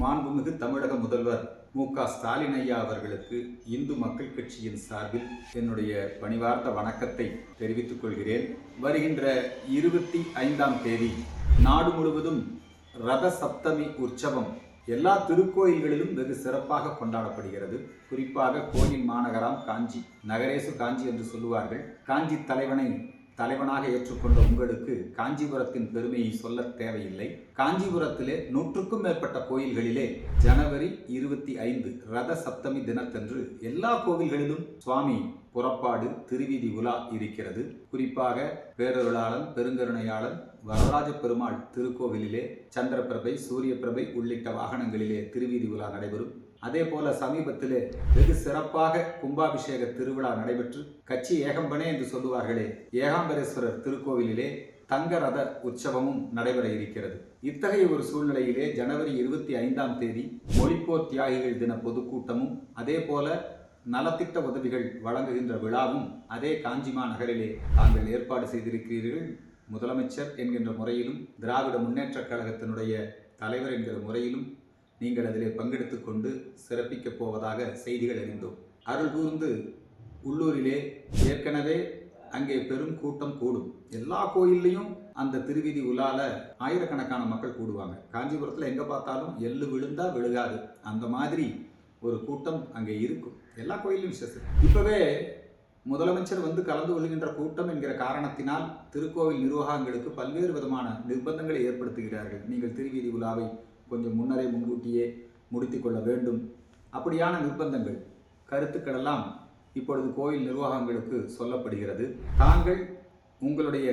மாண்புமிகு தமிழக முதல்வர் மு.க.ஸ்டாலின் ஐயா அவர்களுக்கு இந்து மக்கள் கட்சியின் சார்பில் என்னுடைய பணிவார்ந்த வணக்கத்தை தெரிவித்துக் கொள்கிறேன். வருகின்ற 25ஆம் தேதி நாடு முழுவதும் ரத சப்தமி உற்சவம் எல்லா திருக்கோயில்களிலும் வெகு சிறப்பாக கொண்டாடப்படுகிறது. குறிப்பாக கோயில் மாநகராம் காஞ்சி, நகரேசு காஞ்சி என்று சொல்லுவார்கள். காஞ்சி தலைவனாக ஏற்றுக்கொண்ட உங்களுக்கு காஞ்சிபுரத்தின் பெருமையை சொல்ல தேவையில்லை. காஞ்சிபுரத்திலே 100க்கும் மேற்பட்ட கோயில்களிலே ஜனவரி 25 ரத சப்தமி தினத்தன்று எல்லா கோவில்களிலும் சுவாமி புறப்பாடு திருவீதி உலா இருக்கிறது. குறிப்பாக பேரருளாளன் பெருங்கருணையாளன் வரதராஜ பெருமாள் திருக்கோவிலிலே சந்திரபிரபை, சூரியபிரபை உள்ளிட்ட வாகனங்களிலே திருவீதி உலா நடைபெறும். அதே போல சமீபத்திலே வெகு சிறப்பாக கும்பாபிஷேக திருவிழா நடைபெற்று கட்சி ஏகம்பனே என்று சொல்லுவார்களே, ஏகாம்பரேஸ்வரர் திருக்கோவிலிலே தங்க ரத உற்சவமும் நடைபெற இருக்கிறது. இத்தகைய ஒரு சூழ்நிலையிலே ஜனவரி 25ஆம் தேதி மொழிப்போர் தியாகிகள் தின பொதுக்கூட்டமும் அதே போல நலத்திட்ட உதவிகள் வழங்குகின்ற விழாவும் அதே காஞ்சிமா நகரிலே தாங்கள் ஏற்பாடு செய்திருக்கிறீர்கள். முதலமைச்சர் என்கின்ற முறையிலும் திராவிட முன்னேற்றக் கழகத்தினுடைய தலைவர் என்கிற முறையிலும் நீங்கள் அதிலே பங்கெடுத்துக் கொண்டு சிறப்பிக்கப் போவதாக செய்திகள் அறிந்தோம். அருள் கூர்ந்து உள்ளூரிலே ஏற்கனவே அங்கே பெரும் கூட்டம் கூடும். எல்லா கோயில்லையும் அந்த திருவீதி உலால ஆயிரக்கணக்கான மக்கள் கூடுவாங்க. காஞ்சிபுரத்தில் எங்கே பார்த்தாலும் எள்ளு விழுந்தா விழுகாது, அந்த மாதிரி ஒரு கூட்டம் அங்கே இருக்கும். எல்லா கோயிலும் விசேஷம். இப்பவே முதலமைச்சர் வந்து கலந்து கொள்கின்ற கூட்டம் என்கிற காரணத்தினால் திருக்கோவில் நிர்வாகங்களுக்கு பல்வேறு விதமான நிர்பந்தங்களை ஏற்படுத்துகிறார்கள். நீங்கள் திருவீதி உலாவை கொஞ்சம் முன்கூட்டியே முடித்து கொள்ள வேண்டும். அப்படியான நிர்பந்தங்கள் கருத்துக்கள் எல்லாம் இப்பொழுது கோயில் நிர்வாகங்களுக்கு சொல்லப்படுகிறது. தாங்கள் உங்களுடைய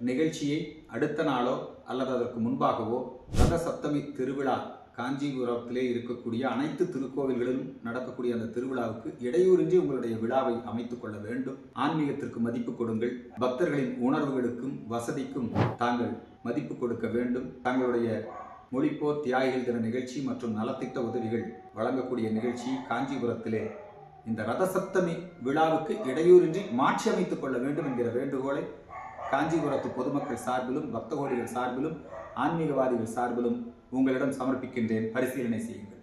நிகழ்ச்சியை அடுத்த நாளோ அல்லது அதற்கு முன்பாகவோ ரத சப்தமி திருவிழா காஞ்சிபுரத்திலே இருக்கக்கூடிய அனைத்து திருக்கோவில்களிலும் நடக்கக்கூடிய அந்த திருவிழாவுக்கு இடையூறின்றி உங்களுடைய விழாவை அமைத்துக் கொள்ள வேண்டும். ஆன்மீகத்திற்கு மதிப்பு கொடுங்கள். பக்தர்களின் உணர்வுகளுக்கும் வசதிக்கும் தாங்கள் மதிப்பு கொடுக்க வேண்டும். தங்களுடைய மொழிப்போர் தியாகிகள் தின நிகழ்ச்சி மற்றும் நலத்திட்ட உதவிகள் வழங்கக்கூடிய நிகழ்ச்சி காஞ்சிபுரத்திலே இந்த ரத சப்தமி விழாவுக்கு இடையூறின்றி மாற்றி அமைத்துக் கொள்ள வேண்டும் என்கிற வேண்டுகோளை காஞ்சிபுரத்து பொதுமக்கள் சார்பிலும் பக்த கோடிகள் சார்பிலும் ஆன்மீகவாதிகள் சார்பிலும் உங்களிடம் சமர்ப்பிக்கின்றேன். பரிசீலனை செய்யுங்கள்.